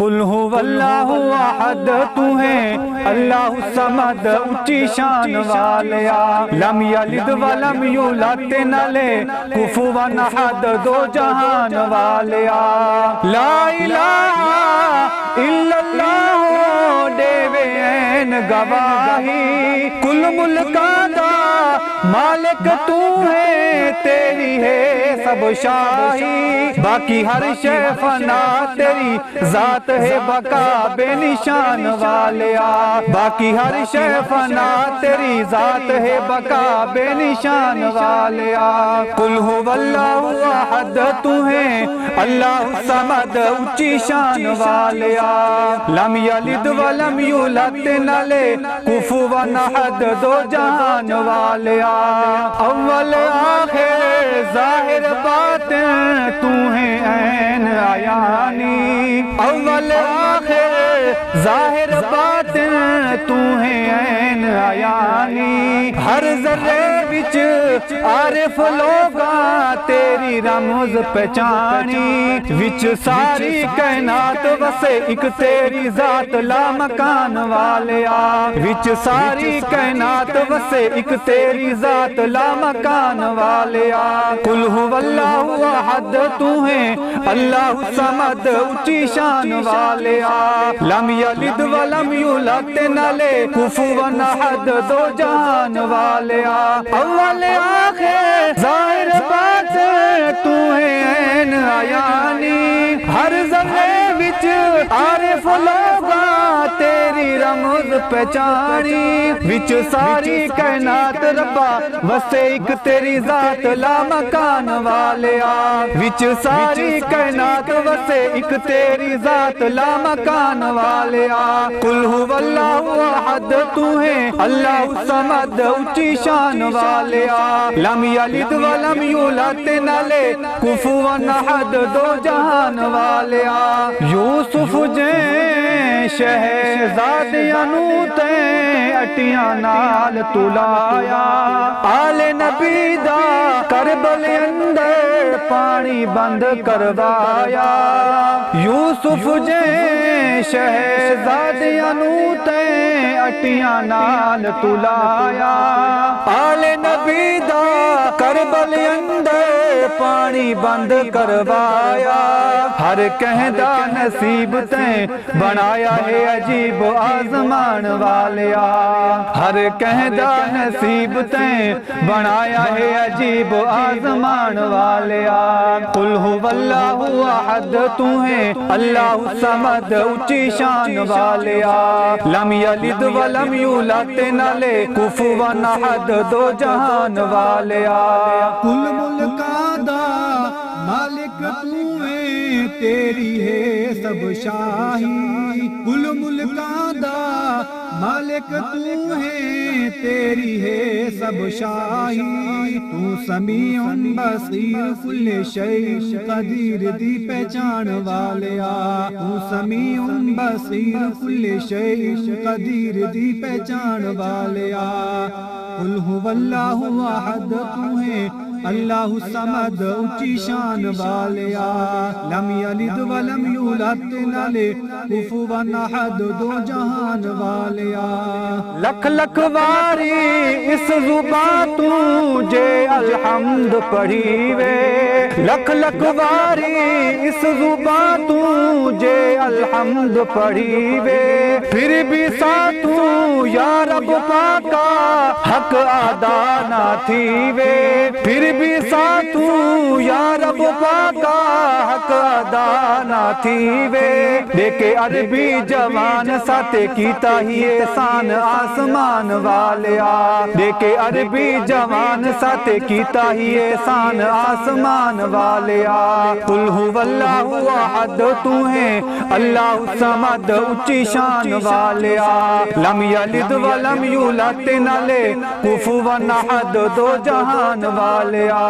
قل هو اللہ احد تو ہے اللہ الصمد اونچی شان والیا لم یلد ولم یولد نہ لے کفوا احد دو جہان والیا لا الہ الا اللہ دیوے این گواہی کل ملکاں دا مالک تو ہے تیری ہے سب شاہی باقی ہر شے فنا تیری ذات ہے بقا بے نشان والیا باقی ہر شے فنا تیری ذات ہے بقا بے نشان والیا قل هو اللہ احد تو ہے اللہ الصمد اونچی شان والیا لم یلد ولم یولد نہ لے کفوا احد دو جہان والیا اول آخر ظاہر باطن تو ہے عین عیانی اول آخر ظاہر باطن تو ہے عین عیانی ہر ذرے وچ عارف لوگاں تیری رمز پہچانی وچ ساری کائنات وسے ایک تیری ذات لا مکان والیا وچ ساری کائنات وسے ایک تیری ذات لا مکان والیا قل هو اللہ احد تو ہے اللہ الصمد اونچی شان والیا لم یلد ولم یولد نہ لے کفوا احد دو جہان والیا اول آخر ظاہر باطن تو ہے عین عیانی ہر ذرے وچ عارف لوگاں تیری رمز پہچانی وچ ساری کائنات ربا وسے ایک تیری ذات لا مکان والیا وچ ساری کائنات وسے ایک تیری ذات لا مکان والیا قل هو اللہ احد تو ہے اللہ الصمد اونچی شان والیا لم یلد ولم یولد نہ لے کفوا احد دو جہان والیا یوسف جے شہزادیاں نو تے اٹیاں نال تلایا آل نبی دا کربل اندر پانی بند کروایا یوسف جے شہزادیاں نو تے اٹیاں نال تلایا آل نبی دا کربل اندر پانی بند کروایا ہر کہدا نصیب تے بنایا ہے عجیب آزمان والیا ہر کہدا نصیب تے بنایا ہے عجیب آزمان والیا قل هو اللہ احد تو ہے اللہ الصمد اونچی شان والیا لم یلد ولم یولد نہ لے کفوا احد دو جہان والیا کل ملکاں دا مالک تو ہے تیری ہے سب شاہی کل ملکاں دا مالک تو ہے تیری ہے سب شاہی تو سمیع بصیر کل شیء قدیر دی پہچان والیا تو سمیع بصیر کل شیء قدیر دی پہچان والیا قل هو اللہ احد تو ہے اللہ الصمد اونچی شان والیا لم یلد ولم یولد نہ لے کفوا احد دو جہان والیا لکھ لکھ واری اس زبان تو جے الحمد پڑھی وے لکھ لکھ واری اس زبان تو جے الحمد پڑھی وے پھر بھی ساتوں یا رب پاکا حق ادا نہ تھی وے پھر بھی ساتوں یا رب پاکا حق ادا نہ تھی وے دیکھے عربی جوان ساتے کیتا ہی احسان آسمان والیا دیکھے عربی جوان ساتے کیتا ہی احسان آسمان والیا قل هو اللہ احد تو ہے اللہ الصمد اونچی شان والیا لم یلد ولم یولد نہ لے کفوا احد دو جہان والیا